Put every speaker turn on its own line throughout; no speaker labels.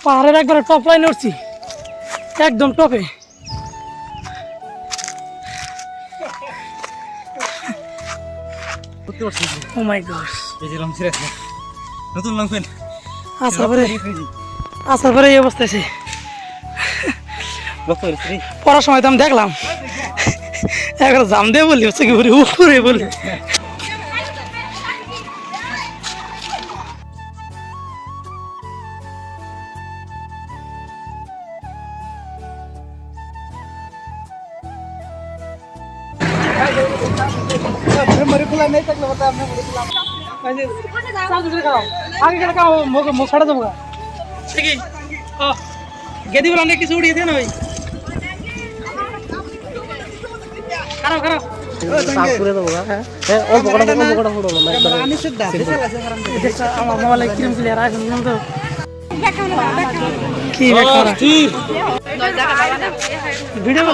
পাহাড়ের একবারে টপ লাইনে উঠছি, একদম টপে। ও মাই গড, আসার পরে এই অবস্থা আছে। পড়ার সময় তো আমি দেখলাম একবার জাম দিয়ে বললি হচ্ছে কি উপরে বললি। গেদি বলে অনেক কিছু উড়িয়ে দেন ওই খারাপ খারাপ আমার মোবাইলে কিরম ক্লিয়ার আছে তো কি ভিডিও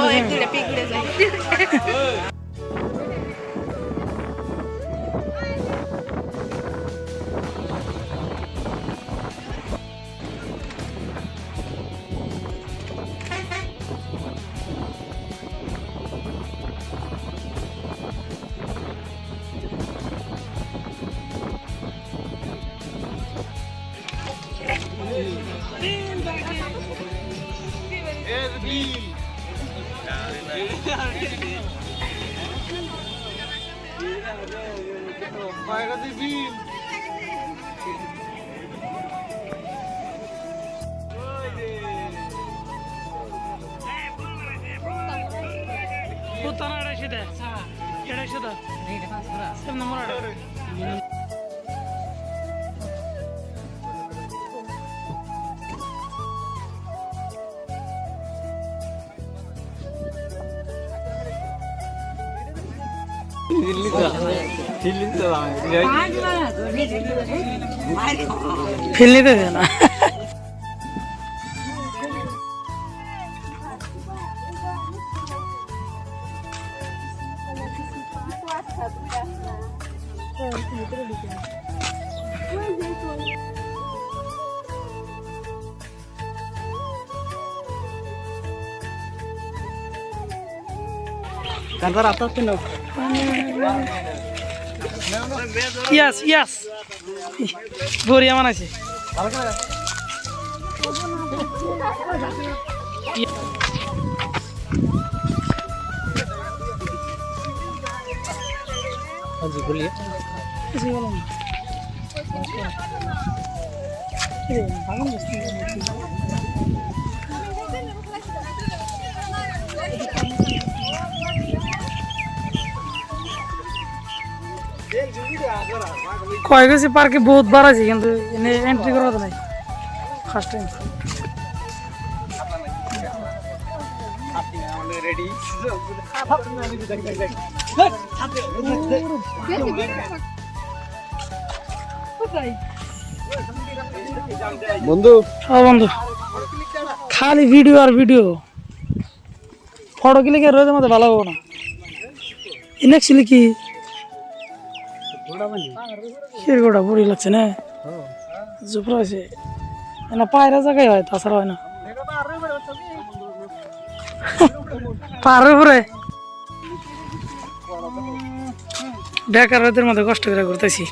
ফিল নিতে দে না। Yes, yes. Bori aman আছে। জি বলিয়ে। জি বলুন। ভালো বস্তু। কয় গেছি পার্কে বহুত বার আছে কিন্তু এন্ট্রি করা তো নাই ফার্স্ট টাইম।
বন্ধু
বন্ধু খালি ভিডিও আর ভিডিও, ফটো ক্লিকে রয়েছে মতো ভালো হবো না। ইনেকচুয়ালি কি গোটা বুড়ি লাগছে না জুপরা আছে না, পায়রা জায়গায় হয়, তাছাড়া হয় না। পাহাড়ের উপরে বেকার রাতের মধ্যে কষ্ট করে ঘুরতেছি,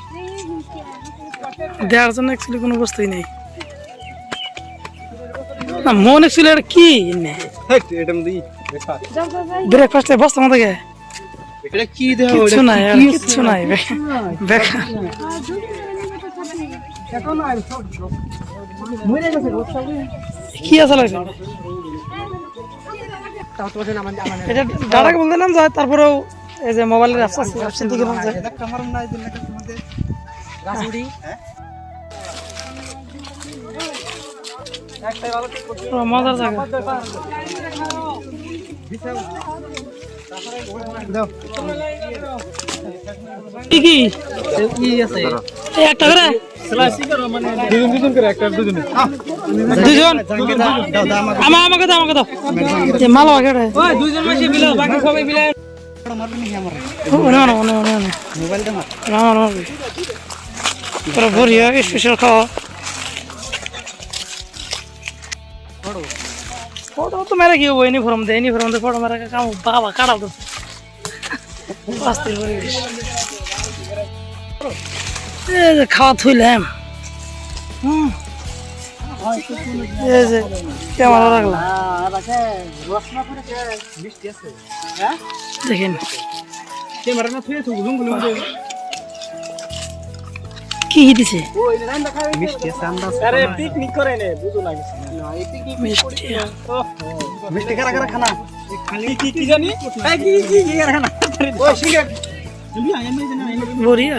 দেওয়ার জন্য অ্যাকচুয়ালি কোনো বস্তুই নেই না। মন অ্যাকচুয়ালি এটা কি ব্রেকফাস্টে বস্তা মতো গে কিচ্ছু নাই, আর কিচ্ছু নাই বেকার। কি আছে লাগছে এটা দাদাকে বলতে নাম যায়, তারপরেও এই যে মোবাইলের অ্যাপসেন থেকে নাম যায়। মজার জায়গা কি কি একটা করে দুজন আমাকে দাও মালা স্পেশাল খাওয়া মেরে কি হবো ইউনিফর্ম দিয়ে ফটো মেরে কাম বাবা কাটাল তো পরিবেশ এই যে খাওয়া থইলাম এই যে ক্যামেরা রাখলাম দেখেন কি দিছে
মিষ্টি কারা কারা খানা
বড়িয়া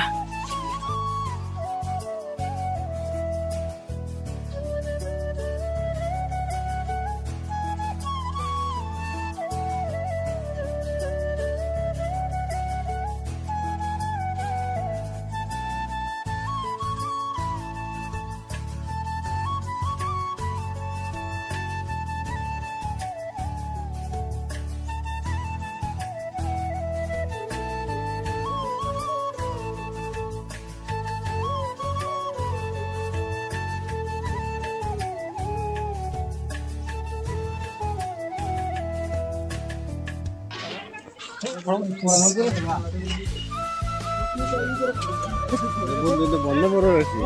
বন্ধ বড় রয়েছে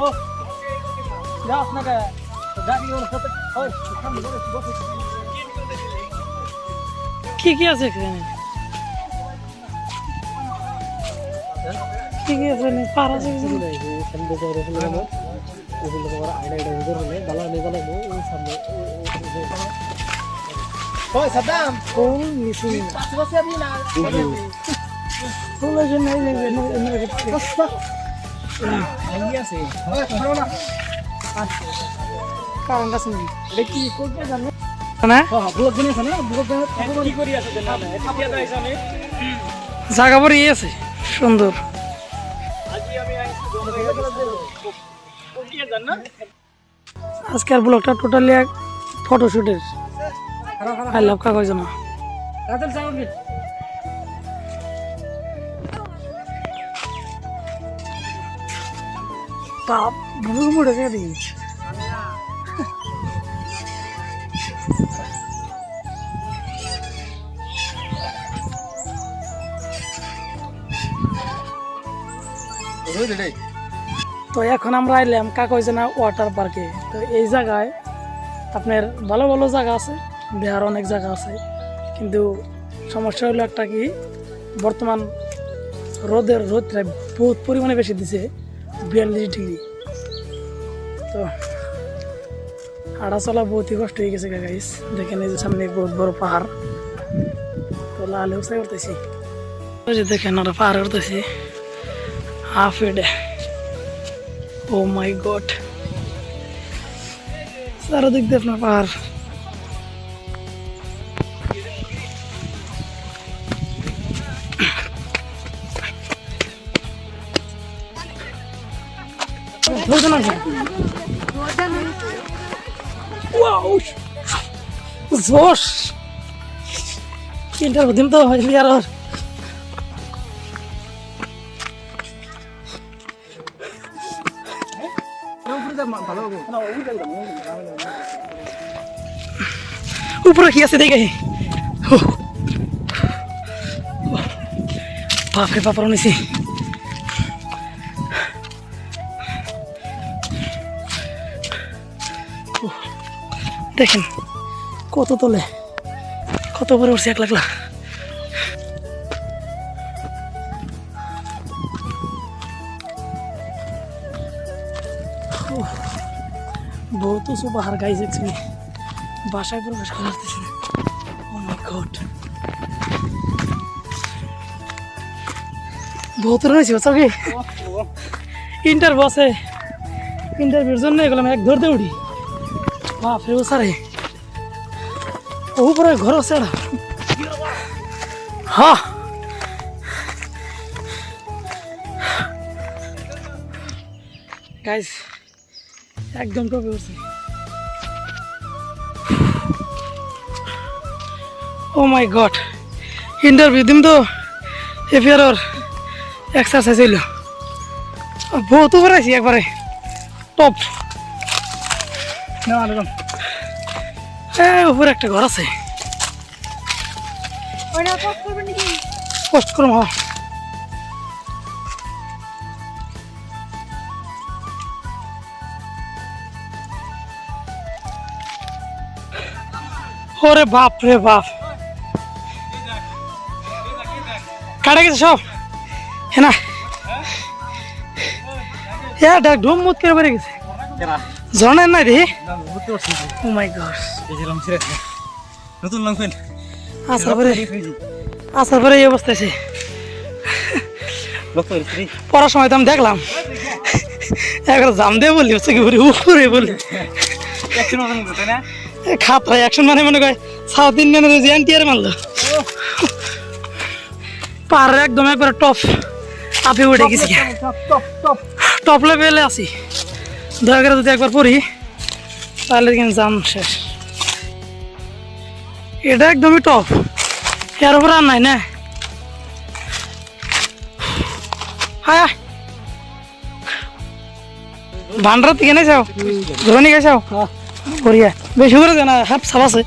কি কি আছে এখানে কি কি আছে পার আছে জায়গা পরে আছে সুন্দর আজকের ব্লগটা টোটালি এক ফটোশুটের আই লাভ কাগজ না বাপ ভুল মুড়ে দিই তো এখন আমরা আইলাম কাকইজানা ওয়াটার পার্কে। তো এই জায়গায় আপনার ভালো ভালো জায়গা আছে, দেখার অনেক জায়গা আছে, কিন্তু সমস্যা হলো একটা কি বর্তমান রোদটা বহুত পরিমাণে বেশি দিছে, 42 ডিগ্রি। তো হাঁটা চলা বহুতই কষ্ট হয়ে গেছে গাইস। দেখেন এই যে সামনে বহুত বড় পাহাড়, তো লালে উঁচাই করতেছি, দেখেন ওরা পাহাড় করতেছি হাফ এডে। ও মাই গড, চারদিক দিয়ে আপনার পাহাড়। জোশ তিনটার দিন তো হয়নি আর উপরে কি আছে দেখে বাপরে বাপর নিছি। দেখেন কত তোলে, কত উপরে উঠছে, এক লাখ। বহুত উঁচু পাহাড় গাইজ, একচুয়ালি বাসায় প্রবেশ করে আসতেছে। ও মাই গড, বহুত রয়েছে চোখে। ইন্টারভিউর জন্য এগুলো আমি এক ধরতে উঠি, বাপরে ও সারে উপরে ঘর সেড়া। হ্যাঁ গাইজ একদম টপে উঠছে। ও মাই গড, ইন্টারভিউ দিম তো এফিয়ার এক্সারসাইজ হইল, বহুত উপরে আছি একবারে টপ। উপরে একটা ঘর আছে, পোস্ট করুন হ্যাঁ ওরে বাপ রে বাপ কাটা গেছে সব হ্যাঁ না হ্যাঁ ডাক ঢুম মুত করে বেড়ে গেছে ঝর্ণার নাই রে ও মাই গড
নতুন লং পেন
আসার পরে এই অবস্থা আছে পড়ার সময় তো আমি দেখলাম একবার জাম দিয়ে বললি হচ্ছে কি বলি উপরে বলি খাতা অ্যাকশন মানে মনে করে সাউথ ইন্ডিয়ানের যে এনটিআর মারলো পার একদম একবার টপ আপে উঠে গেছি টপ লেভেলে আছি দয়া করে যদি একবার পড়ি তাহলে কিন্তু জাম শেষ এটা একদমই টপ এর উপর আর নাই না হ্যাঁ ভান্ডার থেকে নেই যাও ধরে নিয়ে গেছাও বড়িয়া বেশি করে দেয় না হাফ সাপ আছে